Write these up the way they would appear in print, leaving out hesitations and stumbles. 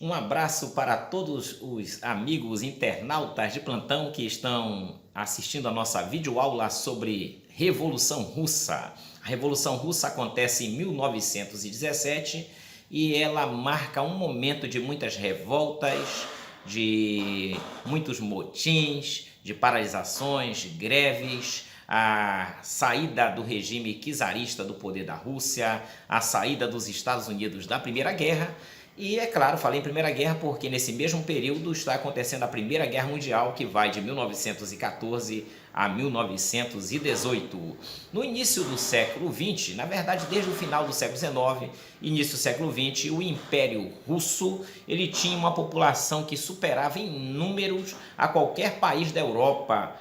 Um abraço para todos os amigos internautas de plantão que estão assistindo a nossa videoaula sobre Revolução Russa. A Revolução Russa acontece em 1917 e ela marca um momento de muitas revoltas, de muitos motins, de paralisações, de greves, a saída do regime czarista do poder da Rússia, a saída dos Estados Unidos da Primeira Guerra. E é claro, falei em Primeira Guerra porque nesse mesmo período está acontecendo a Primeira Guerra Mundial, que vai de 1914 a 1918. No início do século XX, na verdade desde o final do século XIX, início do século XX, o Império Russo ele tinha uma população que superava em números a qualquer país da Europa.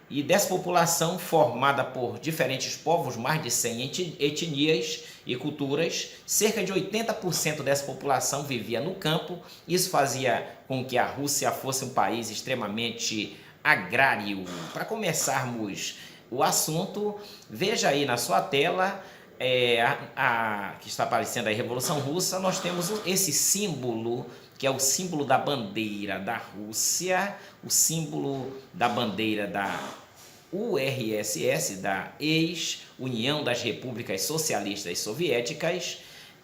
E dessa população formada por diferentes povos, mais de 100 etnias e culturas, cerca de 80% dessa população vivia no campo. Isso fazia com que a Rússia fosse um país extremamente agrário. Para começarmos o assunto, veja aí na sua tela que está aparecendo aí, Revolução Russa. Nós temos esse símbolo que é o símbolo da bandeira da Rússia, o símbolo da bandeira da URSS, da ex-União das Repúblicas Socialistas Soviéticas,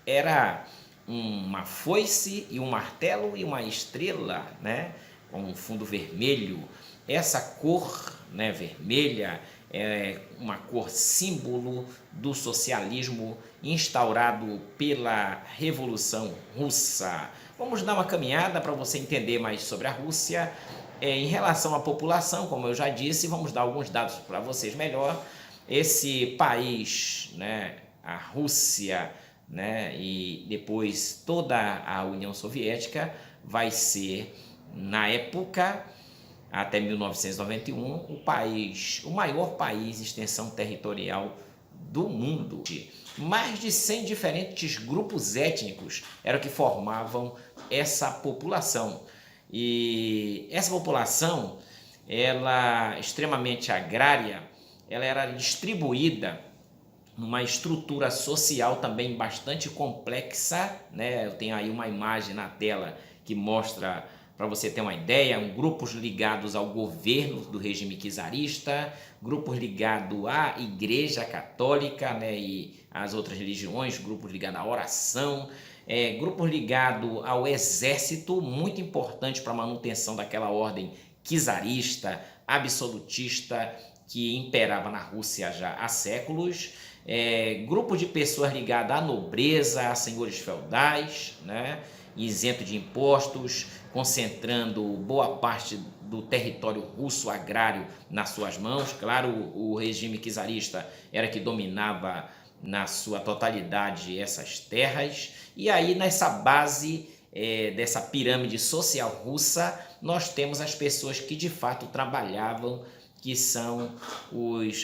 era uma foice e um martelo e uma estrela, né, com um fundo vermelho. Essa cor, né, vermelha é uma cor símbolo do socialismo instaurado pela Revolução Russa. Vamos dar uma caminhada para você entender mais sobre a Rússia. Em relação à população, como eu já disse, vamos dar alguns dados para vocês melhor. Esse país, né, a Rússia, né, e depois toda a União Soviética, vai ser, na época, até 1991, o maior país em extensão territorial do mundo. Mais de 100 diferentes grupos étnicos eram que formavam essa população. E essa população, ela extremamente agrária, ela era distribuída numa estrutura social também bastante complexa, né? Eu tenho aí uma imagem na tela que mostra, para você ter uma ideia, grupos ligados ao governo do regime czarista, grupos ligados à Igreja Católica, né, e às outras religiões, grupos ligados à oração, grupos ligados ao exército, muito importante para a manutenção daquela ordem czarista, absolutista, que imperava na Rússia já há séculos, grupos de pessoas ligadas à nobreza, a senhores feudais, né, isento de impostos, concentrando boa parte do território russo agrário nas suas mãos. Claro, o regime czarista era que dominava na sua totalidade essas terras. E aí, nessa base dessa pirâmide social russa, nós temos as pessoas que de fato trabalhavam, que são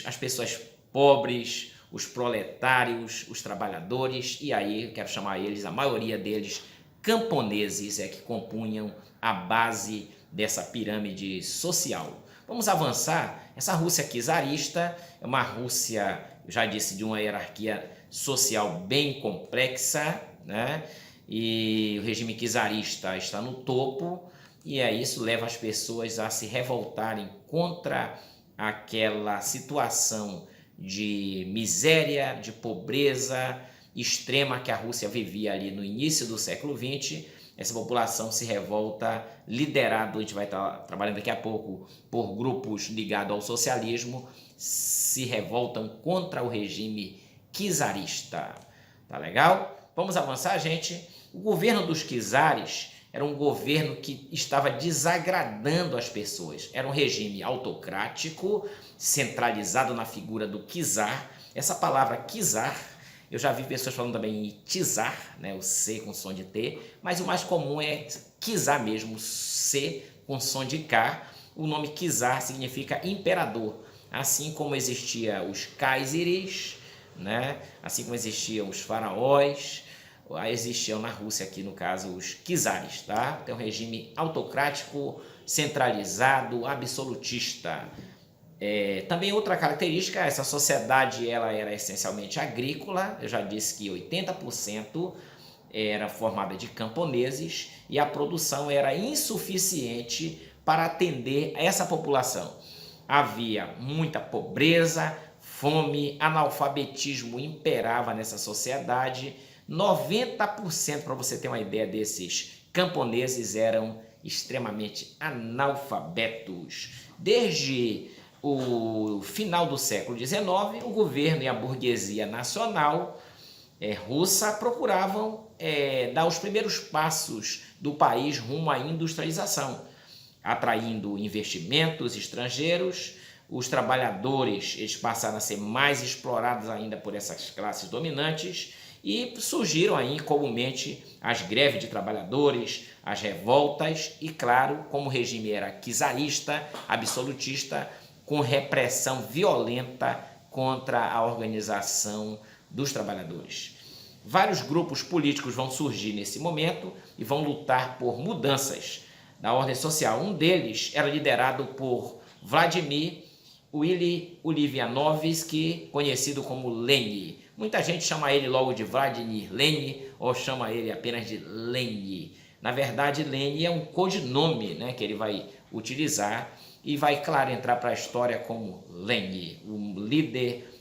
as pessoas pobres, os proletários, os trabalhadores, e aí eu quero chamar eles, a maioria deles, camponeses, que compunham a base dessa pirâmide social. Vamos avançar. Essa Rússia czarista é uma Rússia, eu já disse, de uma hierarquia social bem complexa, né? E o regime czarista está no topo, e isso leva as pessoas a se revoltarem contra aquela situação de miséria, de pobreza extrema que a Rússia vivia ali no início do século XX. Essa população se revolta, liderado, a gente vai estar trabalhando daqui a pouco, por grupos ligados ao socialismo, se revoltam contra o regime czarista. Tá legal? Vamos avançar, gente? O governo dos czares era um governo que estava desagradando as pessoas. Era um regime autocrático, centralizado na figura do czar. Essa palavra czar, eu já vi pessoas falando também em czar, né, o C com som de T, mas o mais comum é czar mesmo, C com som de K. O nome czar significa imperador, assim como existia os kaiseres, né, assim como existiam os faraós, existiam na Rússia aqui no caso os czares, tá? Então, um regime autocrático, centralizado, absolutista. Também outra característica, essa sociedade ela era essencialmente agrícola. Eu já disse que 80% era formada de camponeses e a produção era insuficiente para atender essa população. Havia muita pobreza, fome, analfabetismo imperava nessa sociedade. 90%, para você ter uma ideia, desses camponeses eram extremamente analfabetos. Desde o final do século XIX, o governo e a burguesia nacional russa procuravam dar os primeiros passos do país rumo à industrialização, atraindo investimentos estrangeiros. Os trabalhadores eles passaram a ser mais explorados ainda por essas classes dominantes e surgiram aí comumente as greves de trabalhadores, as revoltas e, claro, como o regime era czarista, absolutista, com repressão violenta contra a organização dos trabalhadores. Vários grupos políticos vão surgir nesse momento e vão lutar por mudanças na ordem social. Um deles era liderado por Vladimir Ulyanovsky, conhecido como Lenin. Muita gente chama ele logo de Vladimir Lenin ou chama ele apenas de Lenin. Na verdade, Lenin é um codinome, né, que ele vai utilizar e vai, claro, entrar para a história como Lenin, o líder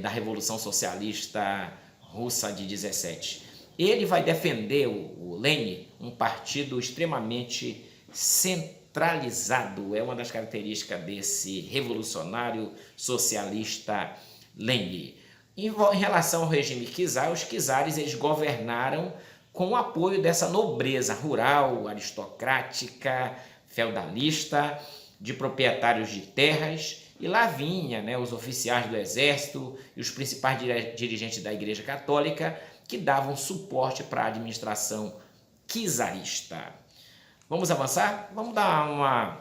da Revolução Socialista Russa de 17. Ele vai defender, o Lenin, um partido extremamente centralizado. É uma das características desse revolucionário socialista Lenin. Em relação ao regime czar, os czares eles governaram com o apoio dessa nobreza rural, aristocrática, feudalista, de proprietários de terras, e lá vinha, né, os oficiais do exército e os principais dirigentes da Igreja Católica que davam suporte para a administração czarista. Vamos avançar? Vamos dar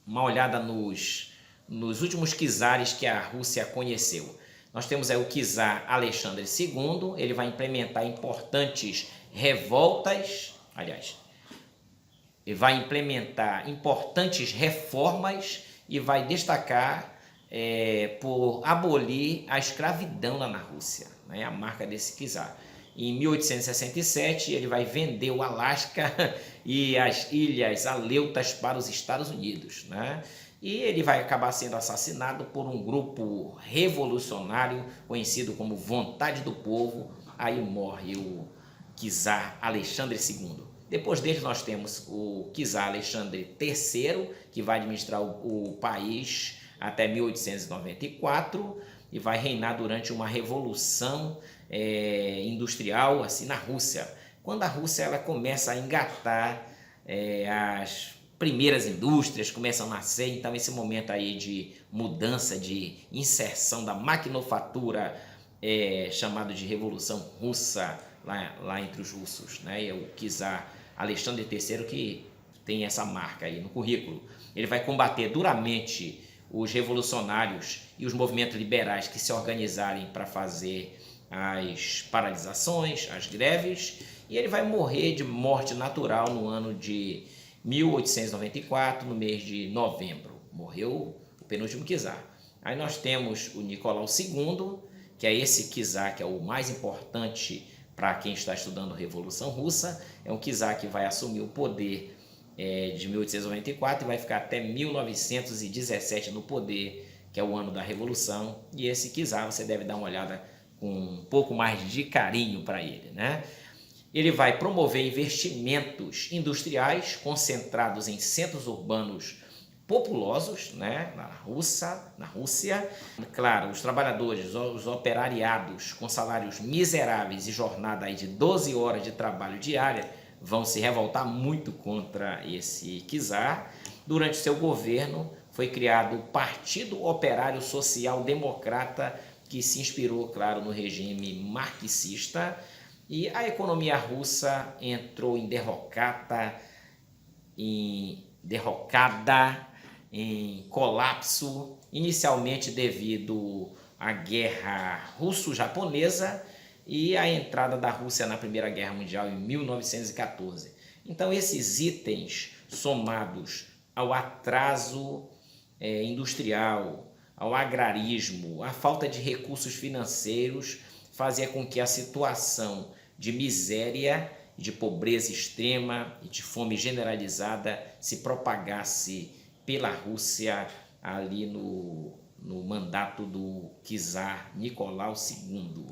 uma olhada nos últimos czares que a Rússia conheceu. Nós temos aí o czar Alexandre II, ele vai implementar importantes revoltas, ele vai implementar importantes reformas e vai destacar por abolir a escravidão lá na Rússia, né? A marca desse czar. Em 1867, ele vai vender o Alasca e as Ilhas Aleutas para os Estados Unidos, né? E ele vai acabar sendo assassinado por um grupo revolucionário conhecido como Vontade do Povo. Aí morre o czar Alexandre II. Depois dele nós temos o czar Alexandre III, que vai administrar o país até 1894 e vai reinar durante uma revolução industrial assim na Rússia. Quando a Rússia ela começa a engatar as primeiras indústrias, começam a nascer, então esse momento aí de mudança, de inserção da maquinofatura chamado de Revolução Russa lá entre os russos, né? É o czar Alexandre III que tem essa marca aí no currículo. Ele vai combater duramente os revolucionários e os movimentos liberais que se organizarem para fazer as paralisações, as greves, e ele vai morrer de morte natural no ano de 1894, no mês de novembro. Morreu o penúltimo czar. Aí nós temos o Nicolau II, que é esse czar que é o mais importante para quem está estudando a Revolução Russa. É um czar que vai assumir o poder de 1894 e vai ficar até 1917 no poder, que é o ano da Revolução. E esse czar você deve dar uma olhada com um pouco mais de carinho para ele, né? Ele vai promover investimentos industriais concentrados em centros urbanos populosos, né, na Rússia. Claro, os trabalhadores, os operariados com salários miseráveis e jornada aí de 12 horas de trabalho diária vão se revoltar muito contra esse czar. Durante seu governo foi criado o Partido Operário Social Democrata, que se inspirou, claro, no regime marxista, e a economia russa entrou em derrocada, em colapso, inicialmente devido à guerra russo-japonesa e à entrada da Rússia na Primeira Guerra Mundial em 1914. Então esses itens, somados ao atraso industrial, ao agrarismo, à falta de recursos financeiros, fazia com que a situação de miséria, de pobreza extrema e de fome generalizada se propagasse pela Rússia ali no mandato do czar Nicolau II.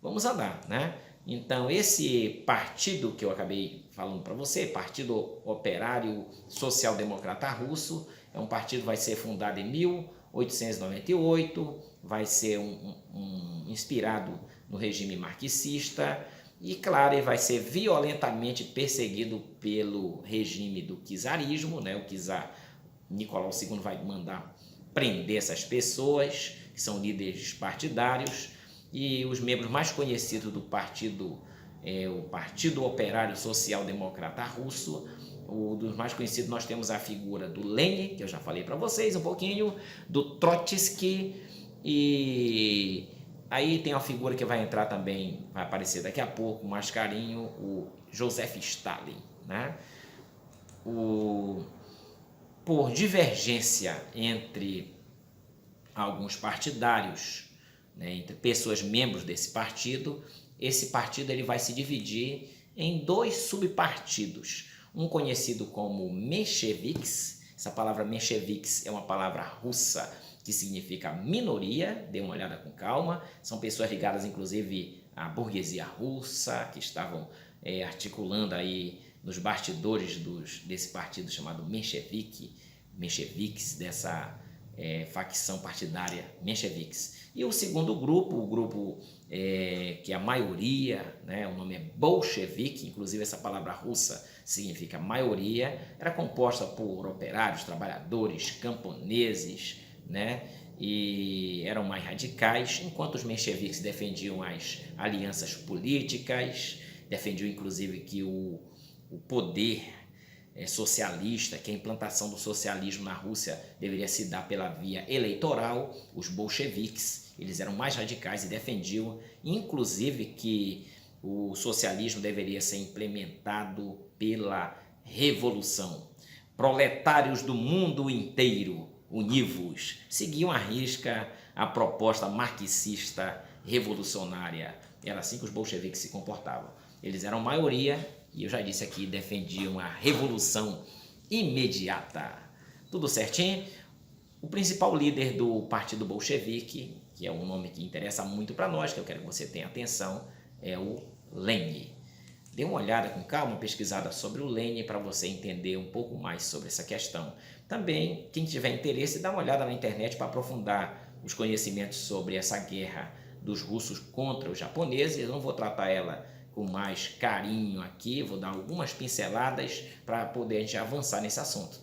Vamos andar, né? Então, esse partido que eu acabei falando para você, Partido Operário Social Democrata Russo, é um partido que vai ser fundado em 1898, vai ser inspirado no regime marxista e, claro, ele vai ser violentamente perseguido pelo regime do czarismo, né? O czar Nicolau II vai mandar prender essas pessoas, que são líderes partidários, e os membros mais conhecidos do partido, o Partido Operário Social Democrata Russo. Dos mais conhecidos nós temos a figura do Lenin, que eu já falei para vocês um pouquinho, do Trotsky, e aí tem uma figura que vai entrar também, vai aparecer daqui a pouco, mais carinho, o Joseph Stalin, né? Por divergência entre alguns partidários, né, entre pessoas membros desse partido, esse partido ele vai se dividir em dois subpartidos, um conhecido como mencheviques. Essa palavra mencheviques é uma palavra russa que significa minoria, dê uma olhada com calma, são pessoas ligadas inclusive à burguesia russa, que estavam articulando aí nos bastidores desse partido chamado mencheviques, dessa facção partidária mencheviques. E o segundo grupo, o grupo que é a maioria, né, o nome é bolchevique, inclusive essa palavra russa significa maioria, era composta por operários, trabalhadores, camponeses, né, e eram mais radicais, enquanto os mencheviques defendiam as alianças políticas, defendiam inclusive que o poder socialista, que a implantação do socialismo na Rússia deveria se dar pela via eleitoral. Os bolcheviques, eles eram mais radicais e defendiam, inclusive, que o socialismo deveria ser implementado pela revolução. Proletários do mundo inteiro, univos, seguiam à risca a proposta marxista revolucionária. Era assim que os bolcheviques se comportavam. Eles eram maioria e eu já disse aqui, defendiam a revolução imediata. Tudo certinho? O principal líder do partido bolchevique, que é um nome que interessa muito para nós, que eu quero que você tenha atenção, é o Lenin. Dê uma olhada com calma, pesquisada sobre o Lenin para você entender um pouco mais sobre essa questão. Também, quem tiver interesse, dá uma olhada na internet para aprofundar os conhecimentos sobre essa guerra dos russos contra os japoneses. Eu não vou tratar ela com mais carinho aqui, vou dar algumas pinceladas para poder a gente avançar nesse assunto.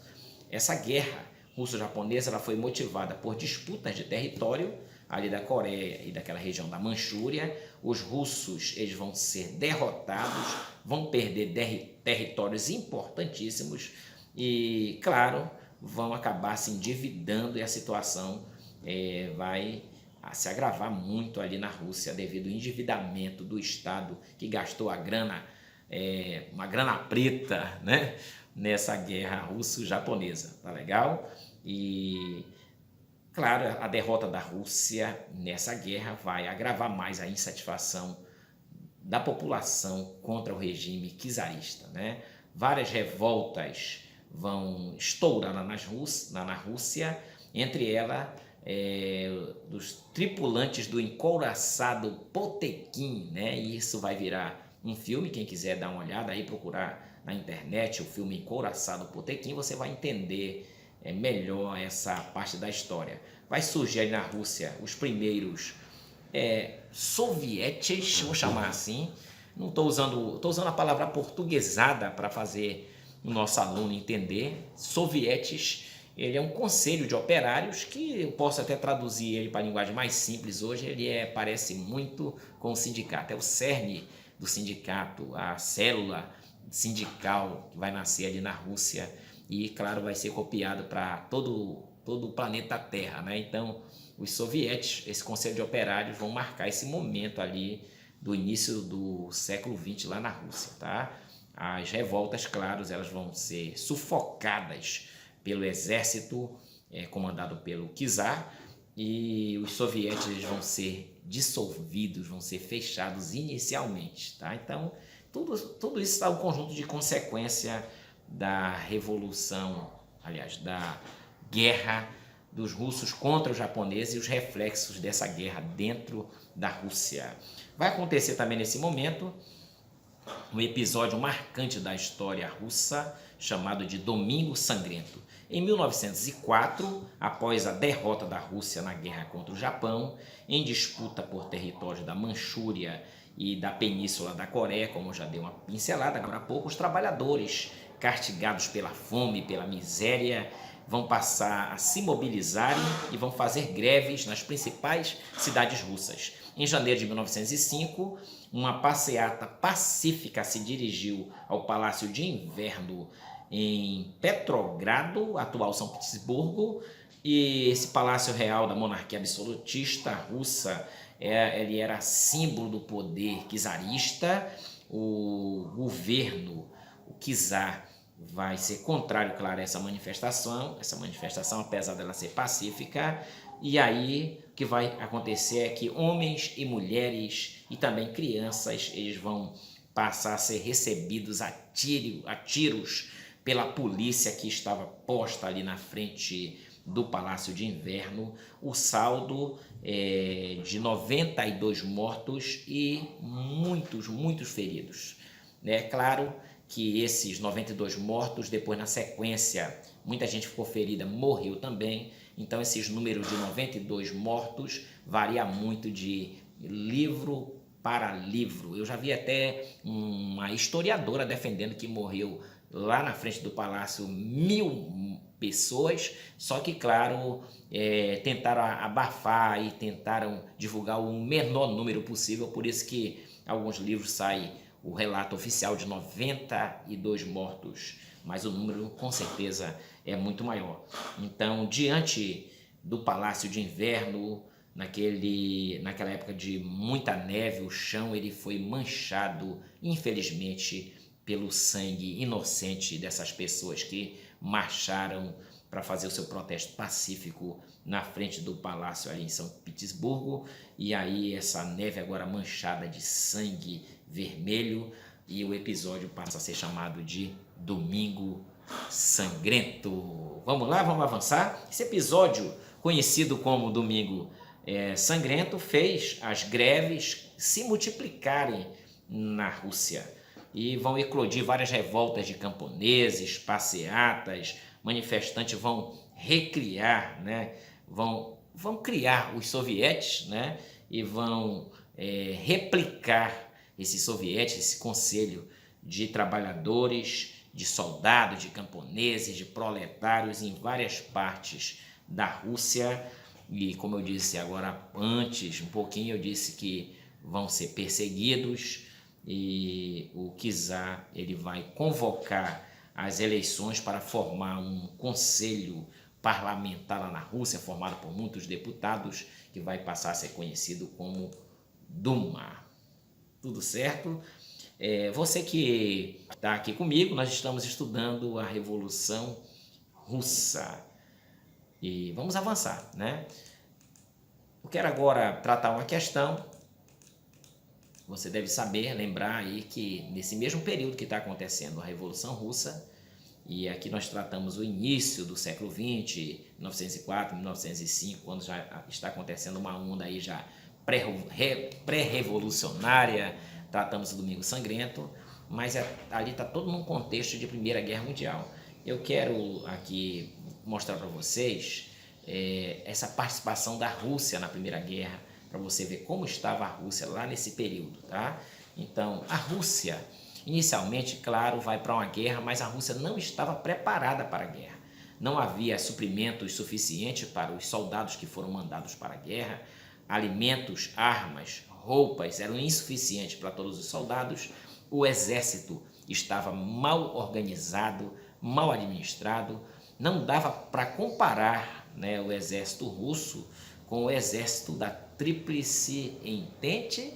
Essa guerra russo-japonesa ela foi motivada por disputas de território ali da Coreia e daquela região da Manchúria. Os russos eles vão ser derrotados, vão perder territórios importantíssimos e, claro, vão acabar se endividando e a situação vai se agravar muito ali na Rússia devido ao endividamento do Estado que gastou a grana, uma grana preta, né, nessa guerra russo-japonesa, tá legal? E, claro, a derrota da Rússia nessa guerra vai agravar mais a insatisfação da população contra o regime czarista, né? Várias revoltas vão estourar na Rússia, entre elas dos tripulantes do encouraçado Potemkin, né? E isso vai virar um filme, quem quiser dar uma olhada aí, procurar na internet o filme Encouraçado Potemkin, você vai entender melhor essa parte da história. Vai surgir aí na Rússia os primeiros sovietes, vou chamar assim, não estou usando a palavra portuguesada para fazer o nosso aluno entender. Sovietes, ele é um conselho de operários que eu posso até traduzir ele para a linguagem mais simples hoje, ele parece muito com o sindicato, é o cerne do sindicato, a célula sindical que vai nascer ali na Rússia e, claro, vai ser copiado para todo o planeta Terra, né? Então, os sovietes, esse conselho de operários, vão marcar esse momento ali do início do século XX lá na Rússia, tá? As revoltas, claro, elas vão ser sufocadas pelo exército comandado pelo czar e os sovietes vão ser dissolvidos, vão ser fechados inicialmente, tá? Então, tudo isso é um conjunto de consequência da revolução, aliás, da guerra dos russos contra os japoneses e os reflexos dessa guerra dentro da Rússia. Vai acontecer também nesse momento um episódio marcante da história russa chamado de Domingo Sangrento. Em 1904, após a derrota da Rússia na guerra contra o Japão, em disputa por território da Manchúria e da Península da Coreia, como eu já dei uma pincelada agora há pouco, os trabalhadores, castigados pela fome, pela miséria, vão passar a se mobilizarem e vão fazer greves nas principais cidades russas. Em janeiro de 1905, uma passeata pacífica se dirigiu ao Palácio de Inverno em Petrogrado, atual São Petersburgo, e esse palácio real da monarquia absolutista russa, ele era símbolo do poder czarista. O governo, o czar, vai ser contrário, claro, a essa manifestação, apesar dela ser pacífica. E aí o que vai acontecer é que homens e mulheres e também crianças, eles vão passar a ser recebidos a tiros pela polícia que estava posta ali na frente do Palácio de Inverno. O saldo é de 92 mortos e muitos feridos. É claro que esses 92 mortos, depois na sequência, muita gente ficou ferida, morreu também. Então esses números de 92 mortos varia muito de livro para livro. Eu já vi até uma historiadora defendendo que morreu lá na frente do palácio 1000 pessoas, só que, claro, tentaram abafar e tentaram divulgar o menor número possível, por isso que alguns livros saem o relato oficial de 92 mortos, mas o número com certeza é muito maior. Então, diante do Palácio de Inverno, naquela época de muita neve, o chão ele foi manchado, infelizmente, pelo sangue inocente dessas pessoas que marcharam para fazer o seu protesto pacífico na frente do palácio ali em São Petersburgo. E aí essa neve agora manchada de sangue vermelho, e o episódio passa a ser chamado de Domingo Sangrento. Vamos lá, vamos avançar. Esse episódio, conhecido como Domingo Sangrento, fez as greves se multiplicarem na Rússia e vão eclodir várias revoltas de camponeses, passeatas, manifestantes vão recriar, né? vão criar os sovietes, né? E vão replicar esses sovietes, esse conselho de trabalhadores, de soldados, de camponeses, de proletários em várias partes da Rússia. E como eu disse agora antes, um pouquinho, eu disse que vão ser perseguidos, e o czar ele vai convocar as eleições para formar um conselho parlamentar lá na Rússia, formado por muitos deputados, que vai passar a ser conhecido como Duma. Tudo certo? Você que está aqui comigo, nós estamos estudando a Revolução Russa e vamos avançar, né? Eu quero agora tratar uma questão. Você deve saber, lembrar aí que nesse mesmo período que está acontecendo a Revolução Russa, e aqui nós tratamos o início do século XX, 1904, 1905, quando já está acontecendo uma onda aí já pré-revolucionária, tratamos o Domingo Sangrento, mas ali está todo num contexto de Primeira Guerra Mundial. Eu quero aqui mostrar para vocês essa participação da Rússia na Primeira Guerra, para você ver como estava a Rússia lá nesse período, tá? Então, a Rússia, inicialmente, claro, vai para uma guerra, mas a Rússia não estava preparada para a guerra. Não havia suprimentos suficientes para os soldados que foram mandados para a guerra, alimentos, armas, roupas eram insuficientes para todos os soldados, o exército estava mal organizado, mal administrado, não dava para comparar, né, o exército russo com o exército da Tríplice Entente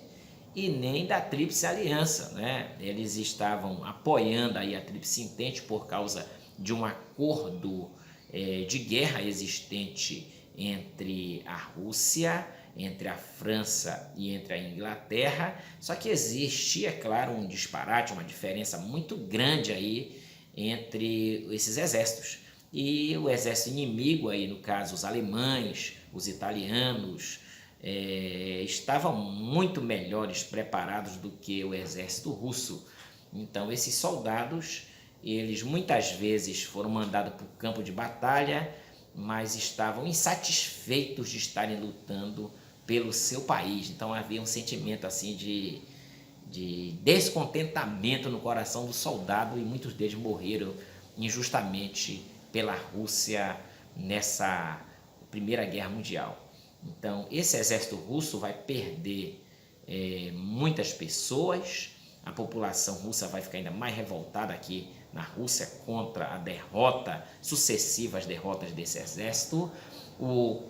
e nem da Tríplice Aliança, né? Eles estavam apoiando aí a Tríplice Entente por causa de um acordo de guerra existente entre a Rússia entre a França e entre a Inglaterra, só que existe, é claro, um disparate, uma diferença muito grande aí entre esses exércitos. E o exército inimigo, aí no caso os alemães, os italianos, estavam muito melhores preparados do que o exército russo. Então esses soldados, eles muitas vezes foram mandados para o campo de batalha, mas estavam insatisfeitos de estarem lutando pelo seu país. Então havia um sentimento assim de descontentamento no coração do soldado, e muitos deles morreram injustamente pela Rússia nessa Primeira Guerra Mundial. Então esse exército russo vai perder muitas pessoas, a população russa vai ficar ainda mais revoltada aqui na Rússia contra a derrota, sucessivas derrotas desse exército. O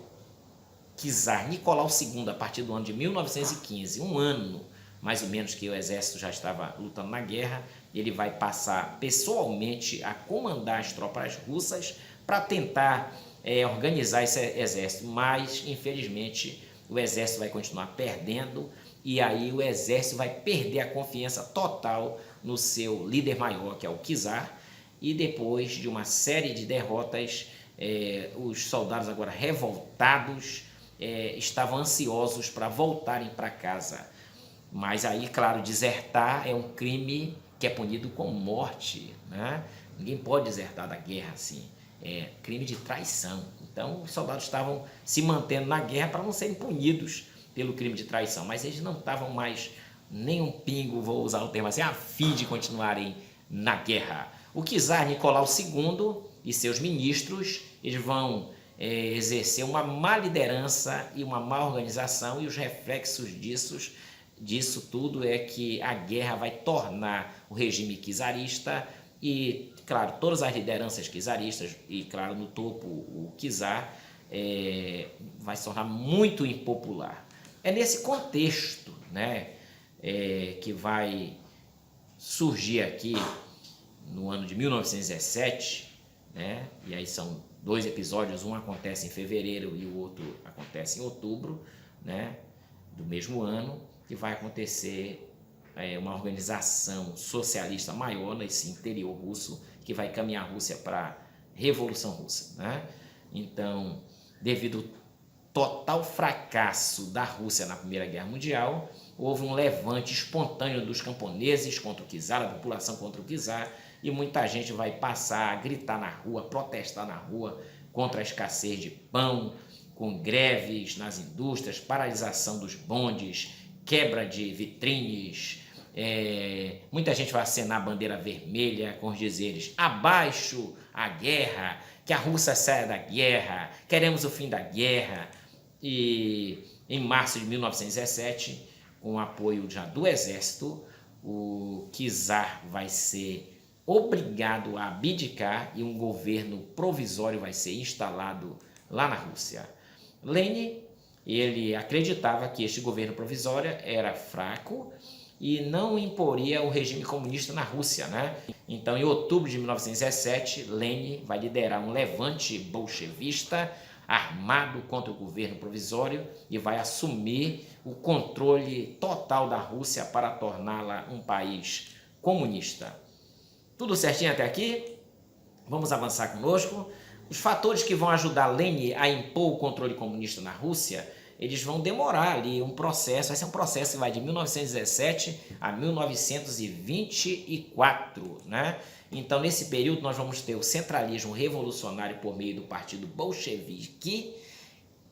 czar Nicolau II, a partir do ano de 1915, um ano mais ou menos que o exército já estava lutando na guerra, ele vai passar pessoalmente a comandar as tropas russas para tentar organizar esse exército, mas infelizmente o exército vai continuar perdendo, e aí o exército vai perder a confiança total no seu líder maior, que é o czar, e depois de uma série de derrotas, os soldados agora revoltados estavam ansiosos para voltarem para casa. Mas aí, claro, desertar é um crime que é punido com morte, né? Ninguém pode desertar da guerra assim, é crime de traição. Então os soldados estavam se mantendo na guerra para não serem punidos pelo crime de traição, mas eles não estavam mais nem um pingo, vou usar o termo assim, a fim de continuarem na guerra. O czar Nicolau II e seus ministros, eles vão exercer uma má liderança e uma má organização, e os reflexos disso tudo é que a guerra vai tornar o regime czarista, e claro, todas as lideranças czaristas, e claro, no topo o czar, vai se tornar muito impopular. É nesse contexto, né, que vai surgir aqui no ano de 1917, né, e aí são 2 episódios, um acontece em fevereiro e o outro acontece em outubro, né, do mesmo ano, que vai acontecer uma organização socialista maior nesse interior russo, que vai caminhar a Rússia para a Revolução Russa, né? Então, devido ao total fracasso da Rússia na Primeira Guerra Mundial, houve um levante espontâneo dos camponeses contra o czar, a população contra o czar, e muita gente vai passar a gritar na rua, protestar na rua contra a escassez de pão, com greves nas indústrias, paralisação dos bondes, quebra de vitrines. Muita gente vai acenar a bandeira vermelha com os dizeres: abaixo a guerra, que a Rússia saia da guerra, queremos o fim da guerra. E em março de 1917, com o apoio já do exército, o czar vai ser obrigado a abdicar e um governo provisório vai ser instalado lá na Rússia. Lenin, ele acreditava que este governo provisório era fraco e não imporia o regime comunista na Rússia, né? Então, em outubro de 1917, Lenin vai liderar um levante bolchevista armado contra o governo provisório e vai assumir o controle total da Rússia para torná-la um país comunista. Tudo certinho até aqui? Vamos avançar conosco. Os fatores que vão ajudar Lenin a impor o controle comunista na Rússia, eles vão demorar ali um processo, vai ser um processo que vai de 1917 a 1924, né? Então, nesse período, nós vamos ter o centralismo revolucionário por meio do partido bolchevique,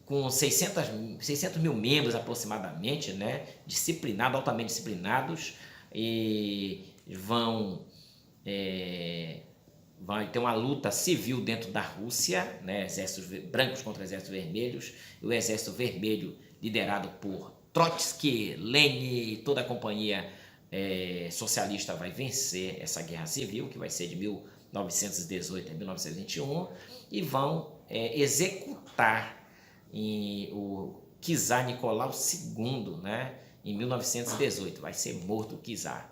com 600 mil membros aproximadamente, né? Disciplinados, altamente disciplinados, e vai ter uma luta civil dentro da Rússia, né? Exércitos brancos contra exércitos vermelhos, e o exército vermelho liderado por Trotsky, Lenin e toda a companhia socialista vai vencer essa guerra civil, que vai ser de 1918 a 1921, e vão executar o czar Nicolau II, né? Em 1918, vai ser morto o czar.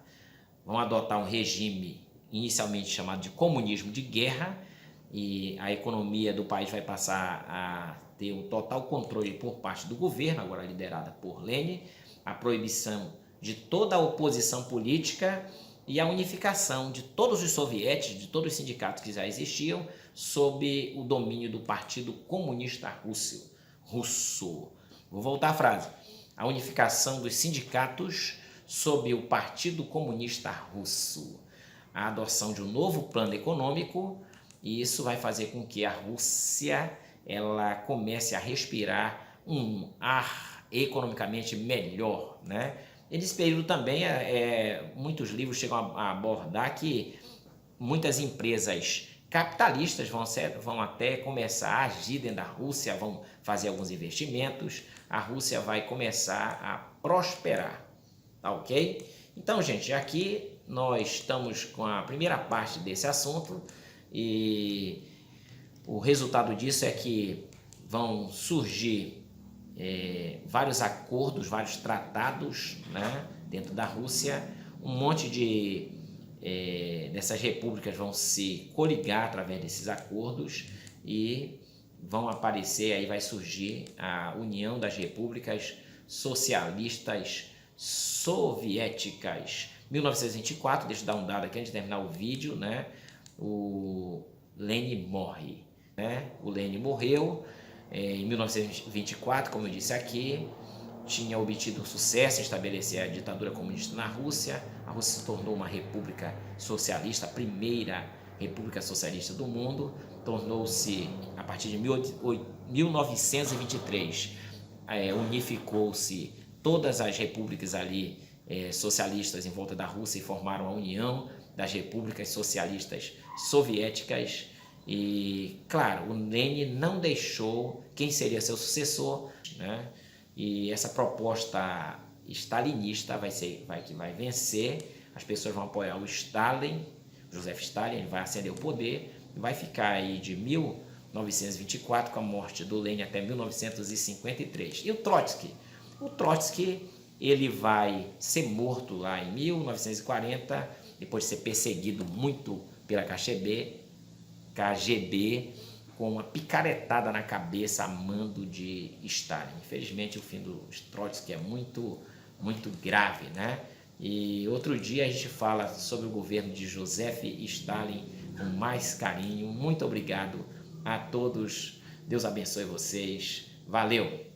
Vão adotar um regime inicialmente chamado de comunismo de guerra, e a economia do país vai passar a ter o total controle por parte do governo, agora liderada por Lenin, a proibição de toda a oposição política e a unificação de todos os sovietes, de todos os sindicatos que já existiam, sob o domínio do Partido Comunista Russo. Vou voltar à frase. A unificação dos sindicatos sob o Partido Comunista Russo. A adoção de um novo plano econômico, e isso vai fazer com que a Rússia ela comece a respirar um ar economicamente melhor, né? E nesse período também muitos livros chegam a abordar que muitas empresas capitalistas vão até começar a agir dentro da Rússia, vão fazer alguns investimentos, a Rússia vai começar a prosperar, tá ok? Então, gente, aqui nós estamos com a primeira parte desse assunto e o resultado disso é que vão surgir vários acordos, vários tratados, né, dentro da Rússia, um monte dessas repúblicas vão se coligar através desses acordos e vão aparecer, aí vai surgir a União das Repúblicas Socialistas Soviéticas. 1924, deixa eu dar um dado aqui antes de terminar o vídeo, né, o Lenin morre, né, o Lenin morreu em 1924, como eu disse aqui, tinha obtido sucesso em estabelecer a ditadura comunista na Rússia. A Rússia se tornou uma república socialista, a primeira república socialista do mundo. Tornou-se, a partir de 1923, unificou-se todas as repúblicas ali socialistas em volta da Rússia e formaram a União das Repúblicas Socialistas Soviéticas. E, claro, o Lenin não deixou quem seria seu sucessor, né? E essa proposta stalinista vai vencer, as pessoas vão apoiar o Stalin, Joseph Stalin, ele vai ascender o poder, e vai ficar aí de 1924, com a morte do Lenin, até 1953. E o Trotsky? O Trotsky, ele vai ser morto lá em 1940, depois de ser perseguido muito pela KGB, com uma picaretada na cabeça a mando de Stalin. Infelizmente, o fim do Trotsky é muito, muito grave, né? E outro dia a gente fala sobre o governo de Joseph Stalin com mais carinho. Muito obrigado a todos. Deus abençoe vocês. Valeu!